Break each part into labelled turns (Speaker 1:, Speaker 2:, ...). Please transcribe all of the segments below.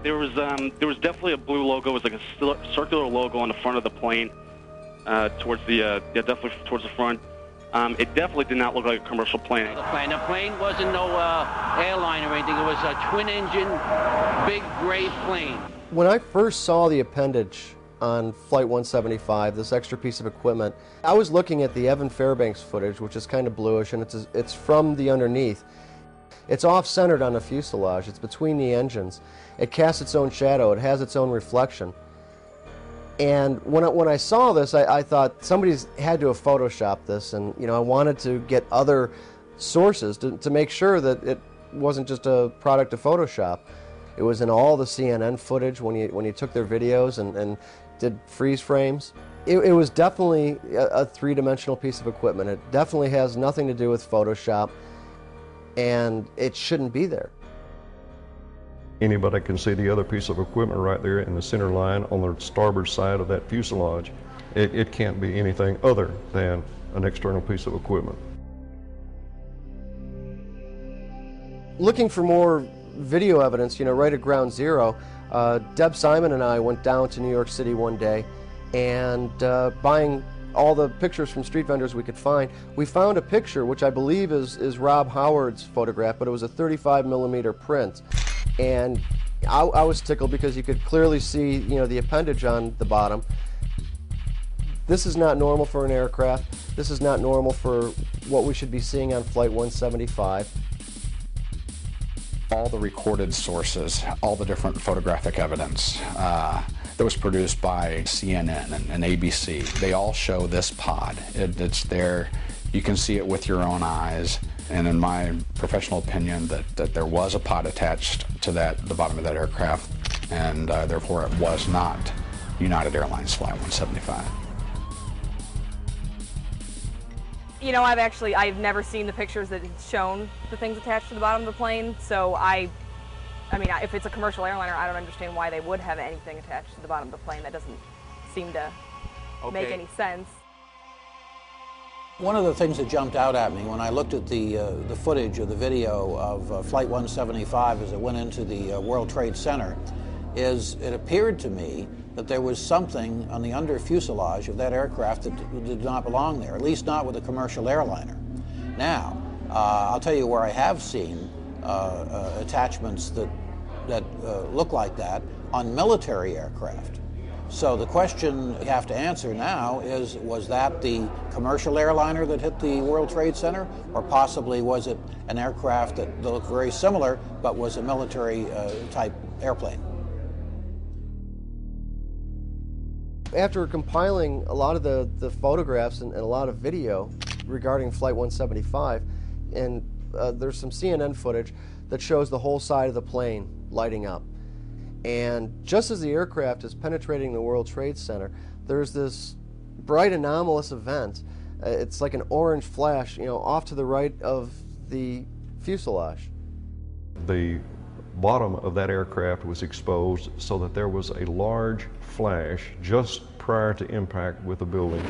Speaker 1: there was definitely a blue logo. It was like a circular logo on the front of the plane, towards the definitely towards the front. It definitely did not look like a commercial plane.
Speaker 2: The plane wasn't no airline or anything. It was a twin-engine, big gray plane.
Speaker 3: When I first saw the appendage on Flight 175, this extra piece of equipment, I was looking at the Evan Fairbanks footage, which is kind of bluish, and it's from the underneath. It's off-centered on the fuselage. It's between the engines. It casts its own shadow. It has its own reflection. And when I saw this, I thought somebody's had to have photoshopped this, and I wanted to get other sources to make sure that it wasn't just a product of Photoshop. It was in all the CNN footage when you took their videos and did freeze frames. It was definitely a three-dimensional piece of equipment. It definitely has nothing to do with Photoshop, and it shouldn't be there.
Speaker 4: Anybody can see the other piece of equipment right there in the center line on the starboard side of that fuselage. It can't be anything other than an external piece of equipment.
Speaker 3: Looking for more video evidence, right at ground zero, Deb Simon and I went down to New York City one day and buying all the pictures from street vendors we could find, we found a picture which I believe is Rob Howard's photograph, but it was a 35mm print. And I was tickled because you could clearly see, the appendage on the bottom. This is not normal for an aircraft. This is not normal for what we should be seeing on Flight 175.
Speaker 5: All the recorded sources, all the different photographic evidence that was produced by CNN and ABC, they all show this pod. It's there. You can see it with your own eyes. And in my professional opinion, that there was a pod attached to the bottom of that aircraft, and therefore it was not United Airlines Flight 175.
Speaker 6: I've never seen the pictures that have shown the things attached to the bottom of the plane, so if it's a commercial airliner, I don't understand why they would have anything attached to the bottom of the plane. That doesn't seem to make any sense.
Speaker 7: One of the things that jumped out at me when I looked at the footage of the video of Flight 175 as it went into the World Trade Center is it appeared to me that there was something on the under fuselage of that aircraft that did not belong there, at least not with a commercial airliner. Now, I'll tell you where I have seen attachments that look like that on military aircraft. So the question you have to answer now is, was that the commercial airliner that hit the World Trade Center, or possibly was it an aircraft that looked very similar but was a military type airplane?
Speaker 3: After compiling a lot of the photographs and a lot of video regarding Flight 175, and there's some CNN footage that shows the whole side of the plane lighting up. And just as the aircraft is penetrating the World Trade Center, there's this bright anomalous event. It's like an orange flash, off to the right of the fuselage.
Speaker 4: The bottom of that aircraft was exposed so that there was a large flash just prior to impact with the building.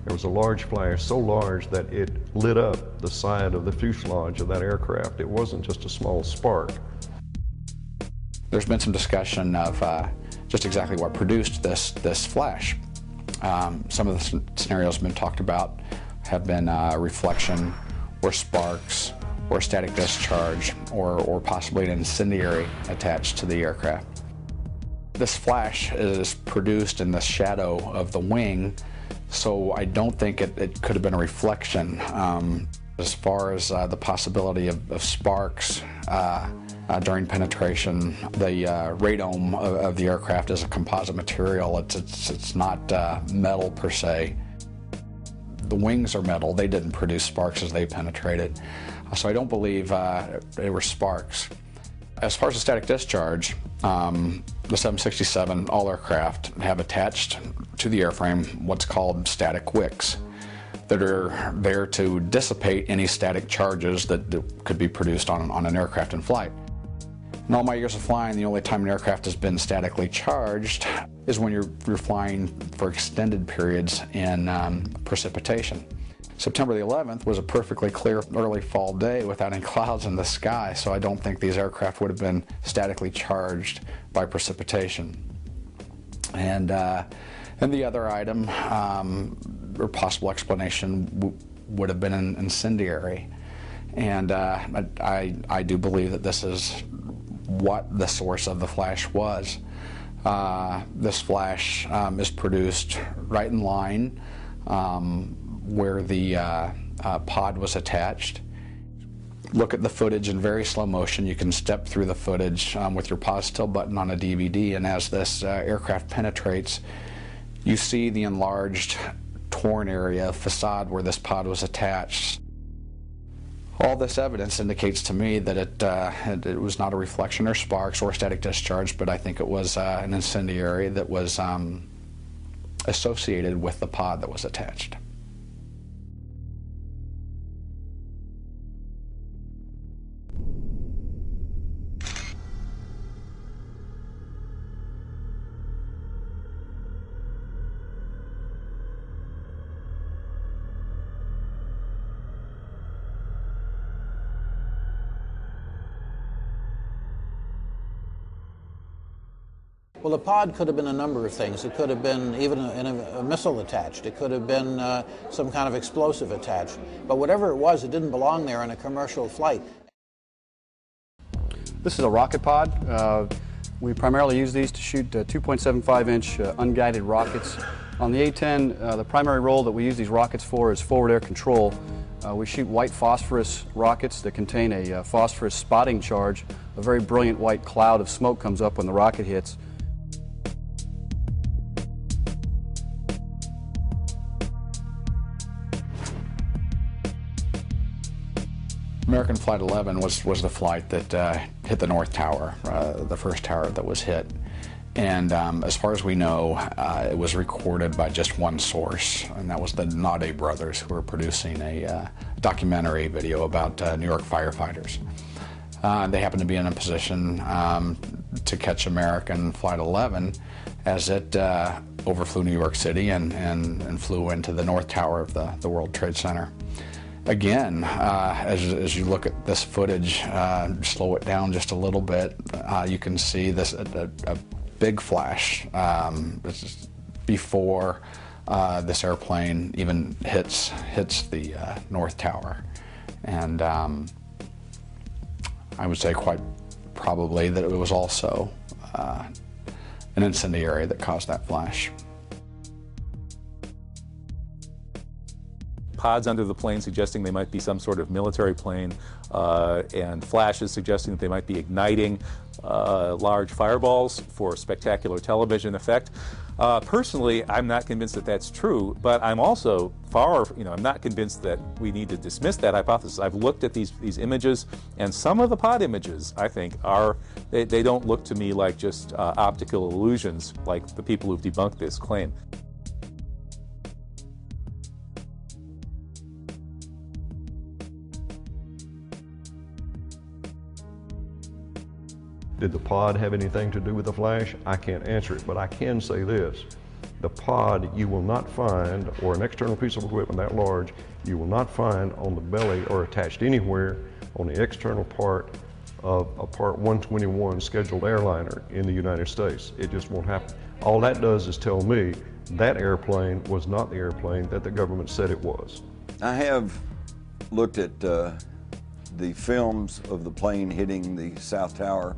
Speaker 4: There was a large flash, so large that it lit up the side of the fuselage of that aircraft. It wasn't just a small spark.
Speaker 5: There's been some discussion of just exactly what produced this flash. Some of the scenarios have been talked about have been reflection, or sparks, or static discharge, or possibly an incendiary attached to the aircraft. This flash is produced in the shadow of the wing, so I don't think it could have been a reflection. As far as the possibility of sparks during penetration, the radome of the aircraft is a composite material. It's not metal per se. The wings are metal. They didn't produce sparks as they penetrated. So I don't believe they were sparks. As far as the static discharge, the 767, all aircraft have attached to the airframe what's called static wicks that are there to dissipate any static charges that could be produced on an aircraft in flight. In all my years of flying, the only time an aircraft has been statically charged is when you're flying for extended periods in precipitation. September the 11th was a perfectly clear early fall day without any clouds in the sky, so I don't think these aircraft would have been statically charged by precipitation. And the other item, or possible explanation, would have been an incendiary. And I do believe that this is what the source of the flash was. This flash is produced right in line where the pod was attached. Look at the footage in very slow motion. You can step through the footage with your pause still button on a DVD, and as this aircraft penetrates, you see the enlarged, torn area, facade where this pod was attached. All this evidence indicates to me that it was not a reflection or sparks or static discharge, but I think it was an incendiary that was associated with the pod that was attached.
Speaker 7: Well, the pod could have been a number of things. It could have been even a missile attached. It could have been some kind of explosive attached. But whatever it was, it didn't belong there in a commercial flight.
Speaker 8: This is a rocket pod. We primarily use these to shoot 2.75-inch unguided rockets. On the A-10, the primary role that we use these rockets for is forward air control. We shoot white phosphorus rockets that contain a phosphorus spotting charge. A very brilliant white cloud of smoke comes up when the rocket hits.
Speaker 5: American Flight 11 was the flight that hit the North Tower, the first tower that was hit. And as far as we know, it was recorded by just one source, and that was the Naude brothers, who were producing a documentary video about New York firefighters. They happened to be in a position to catch American Flight 11 as it overflew New York City and flew into the North Tower of the World Trade Center. Again, as you look at this footage, slow it down just a little bit, you can see this a big flash before this airplane even hits the North Tower. And I would say quite probably that it was also an incendiary that caused that flash.
Speaker 9: Pods under the plane suggesting they might be some sort of military plane, and flashes suggesting that they might be igniting large fireballs for spectacular television effect. Personally, I'm not convinced that that's true, but I'm also I'm not convinced that we need to dismiss that hypothesis. I've looked at these images, and some of the pod images, I think, they don't look to me like just optical illusions like the people who've debunked this claim.
Speaker 4: Did the pod have anything to do with the flash? I can't answer it, but I can say this. The pod you will not find, or an external piece of equipment that large, you will not find on the belly or attached anywhere on the external part of a Part 121 scheduled airliner in the United States. It just won't happen. All that does is tell me that airplane was not the airplane that the government said it was.
Speaker 10: I have looked at the films of the plane hitting the South Tower,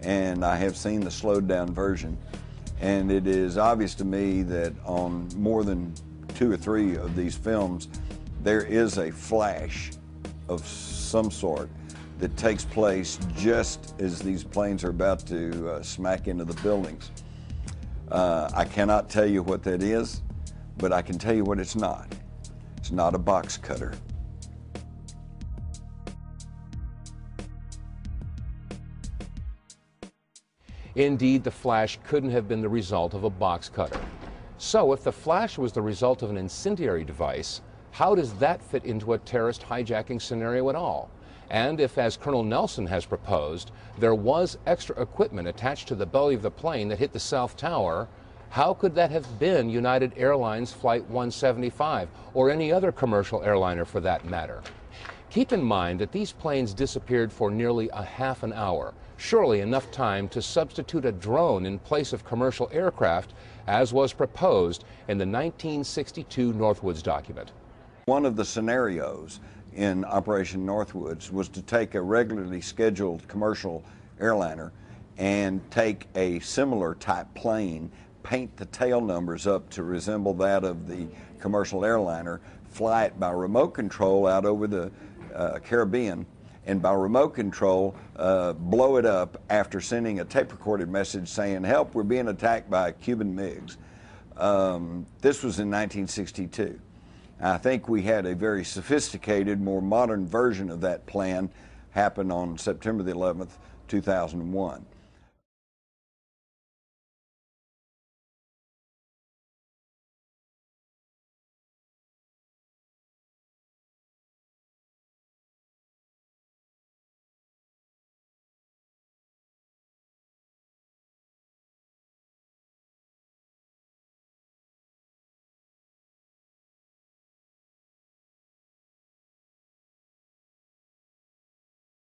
Speaker 10: and I have seen the slowed down version, and it is obvious to me that on more than 2 or 3 of these films there is a flash of some sort that takes place just as these planes are about to smack into the buildings. I cannot tell you what that is, but I can tell you what it's not. It's not a box cutter.
Speaker 11: Indeed, the flash couldn't have been the result of a box cutter. So if the flash was the result of an incendiary device, how does that fit into a terrorist hijacking scenario at all? And if, as Colonel Nelson has proposed, there was extra equipment attached to the belly of the plane that hit the South Tower, How could that have been United Airlines Flight 175 or any other commercial airliner for that matter? Keep in mind that these planes disappeared for nearly a half an hour, surely enough time to substitute a drone in place of commercial aircraft, as was proposed in the 1962 Northwoods document.
Speaker 10: One of the scenarios in Operation Northwoods was to take a regularly scheduled commercial airliner and take a similar type plane, paint the tail numbers up to resemble that of the commercial airliner, fly it by remote control out over the Caribbean, and by remote control blow it up after sending a tape-recorded message saying, "Help, we're being attacked by Cuban MiGs." This was in 1962. I think we had a very sophisticated, more modern version of that plan happen on September the 11th, 2001.